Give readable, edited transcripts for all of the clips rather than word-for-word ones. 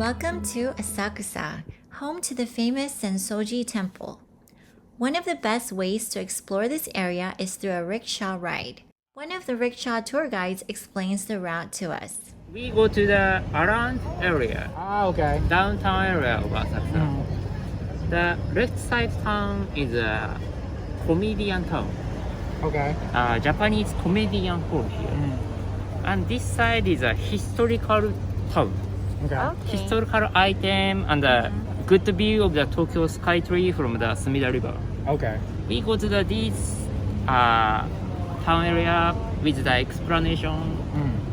Welcome to Asakusa, home to the famous Sensoji Temple. One of the best ways to explore this area is through a rickshaw ride. One of the rickshaw tour guides explains the route to us. We go to the around area, Okay. downtown area of Asakusa. The left side town is a comedian town, Okay. Japanese comedian hall here. And this side is a historical town. Okay. Historical item and a good view of the Tokyo SkyTree from the Sumida River. Okay. We go to this town area with the explanation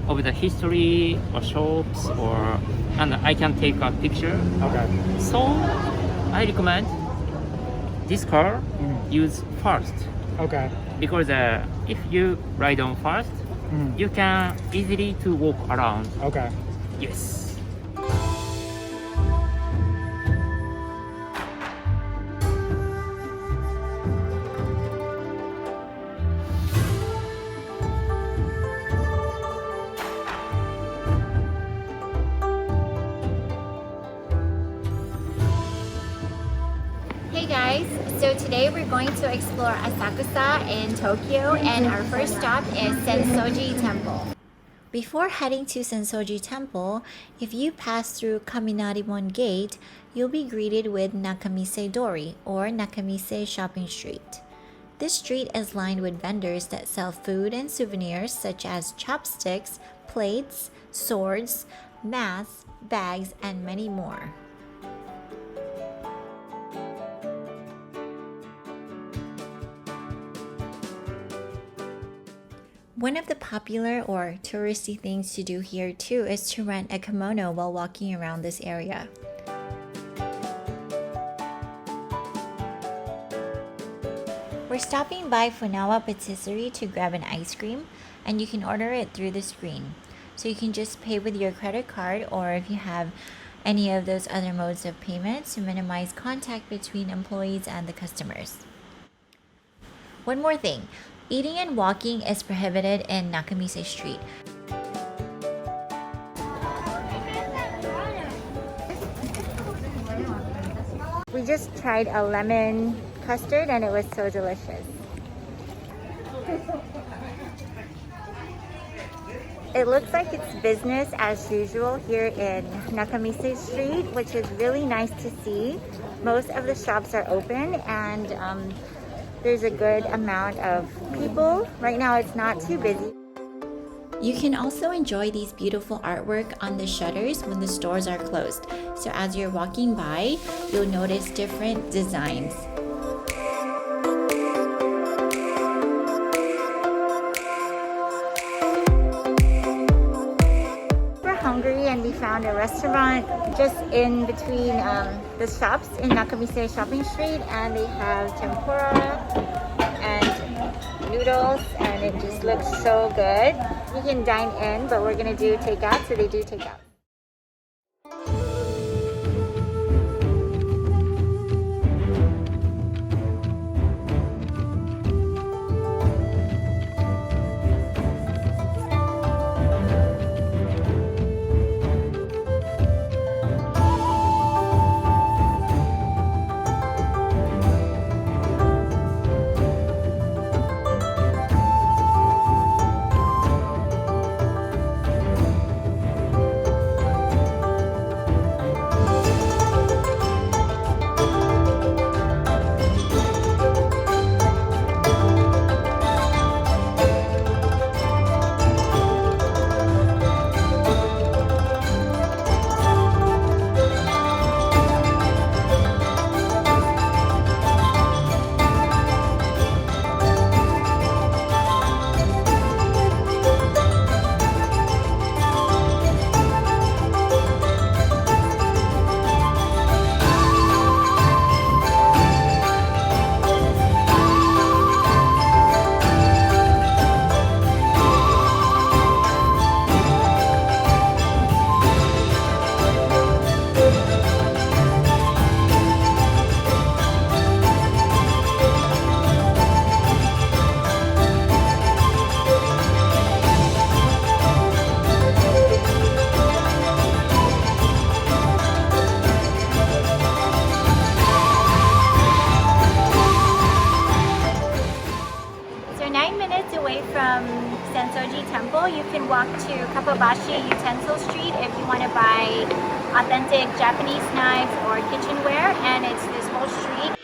of the history or shops and I can take a picture. Okay. So I recommend this car use first Okay. because if you ride on first, you can easily to walk around. Okay. Yes. Hey guys, so today we're going to explore Asakusa in Tokyo and our first stop is Sensoji Temple. Before heading to Sensoji Temple, if you pass through Kaminarimon Gate, you'll be greeted with Nakamise Dori or Nakamise Shopping Street. This street is lined with vendors that sell food and souvenirs such as chopsticks, plates, swords, masks, bags, and many more. One of the popular or touristy things to do here too is to rent a kimono while walking around this area. We're stopping by Funawa Patisserie to grab an ice cream, and you can order it through the screen. So you can just pay with your credit card, or if you have any of those other modes of payment to minimize contact between employees and the customers. One more thing. Eating and walking is prohibited in Nakamise Street. We just tried a lemon custard and it was so delicious. It looks like it's business as usual here in Nakamise Street, which is really nice to see. Most of the shops are open and there's a good amount of people. Right now it's not too busy. You can also enjoy these beautiful artwork on the shutters when the stores are closed. So as you're walking by, you'll notice different designs. We're hungry and we found a restaurant just in between the shops in Nakamise Shopping Street, and they have tempura and noodles, and it just looks so good. You can dine in, but we're gonna do takeout, so they do takeout. Temple, you can walk to Kappabashi Utensils Street if you want to buy authentic Japanese knives or kitchenware, and it's this whole street.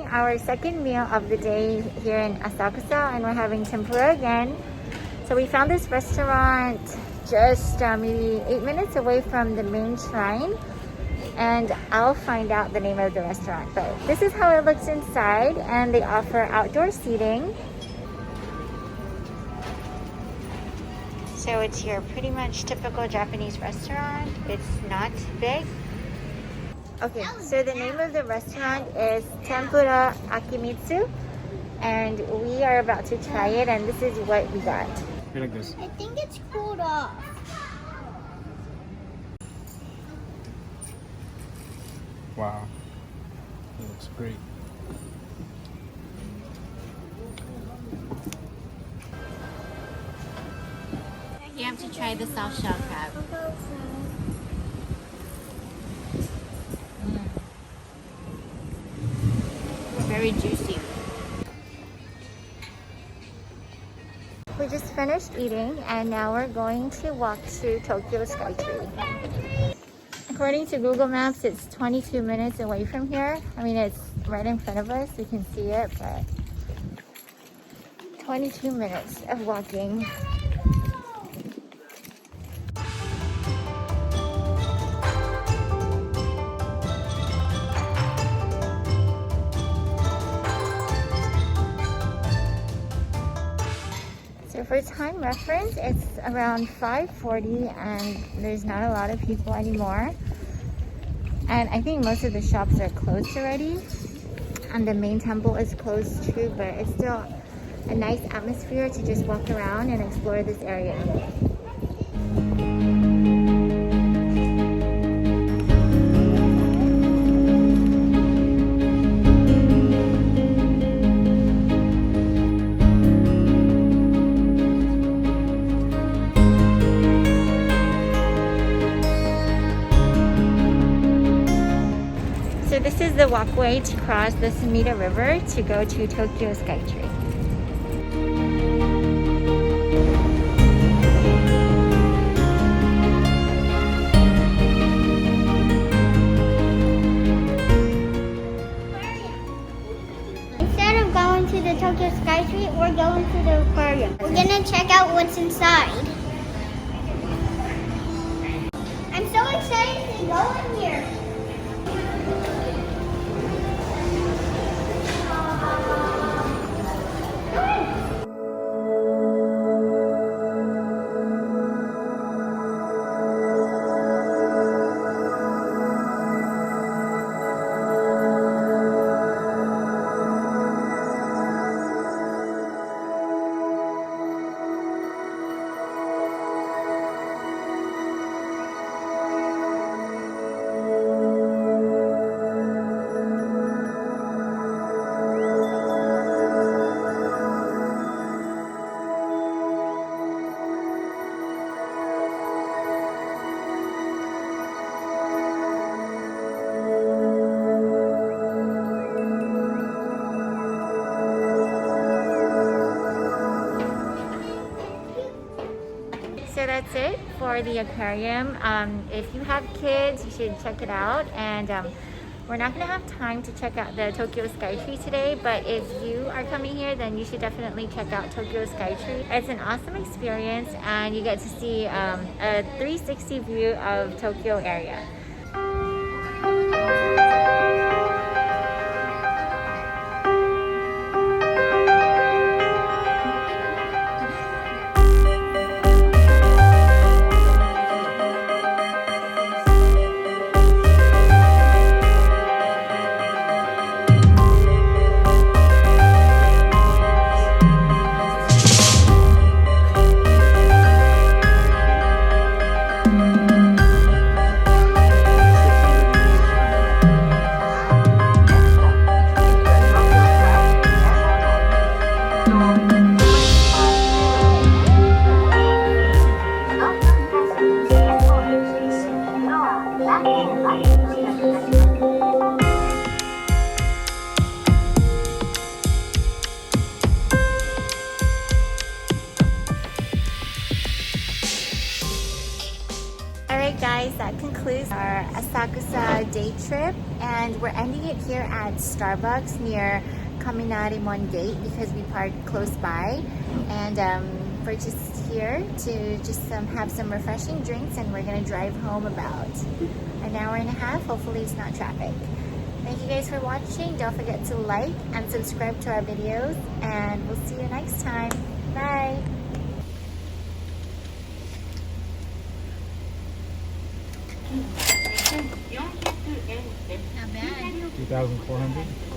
Our second meal of the day here in Asakusa, and we're having tempura again. So we found this restaurant just maybe 8 minutes away from the main shrine, and I'll find out the name of the restaurant. But this is how it looks inside, and they offer outdoor seating. So it's your pretty much typical Japanese restaurant. It's not big. Okay, so the name of the restaurant is Tempura Akimitsu, and we are about to try it, and this is what we got. You like this? I think it's cooled off. Wow. It looks great. You have to try the soft shell crab. Very juicy. We just finished eating, and now we're going to walk to Tokyo SkyTree. According to Google Maps, it's 22 minutes away from here. I mean, it's right in front of us. We can see it, but 22 minutes of walking. So for time reference, it's around 5:40, and there's not a lot of people anymore. And I think most of the shops are closed already, and the main temple is closed too, but it's still a nice atmosphere to just walk around and explore this area. So this is the walkway to cross the Sumida River to go to Tokyo SkyTree. Instead of going to the Tokyo SkyTree, we're going to the aquarium. We're gonna check out what's inside. I'm so excited to go in here. So that's it for the aquarium. If you have kids, you should check it out. And we're not going to have time to check out the Tokyo SkyTree today, but if you are coming here, then you should definitely check out Tokyo SkyTree. It's an awesome experience, and you get to see a 360 view of Tokyo area. Alright guys, that concludes our Asakusa day trip, and we're ending it here at Starbucks near Kaminarimon Gate because we parked close by, and we're just here to just have some refreshing drinks, and we're gonna drive home about an hour and a half. Hopefully it's not traffic. Thank you guys for watching. Don't forget to like and subscribe to our videos, and we'll see you next time. Bye! Not bad. 2,400.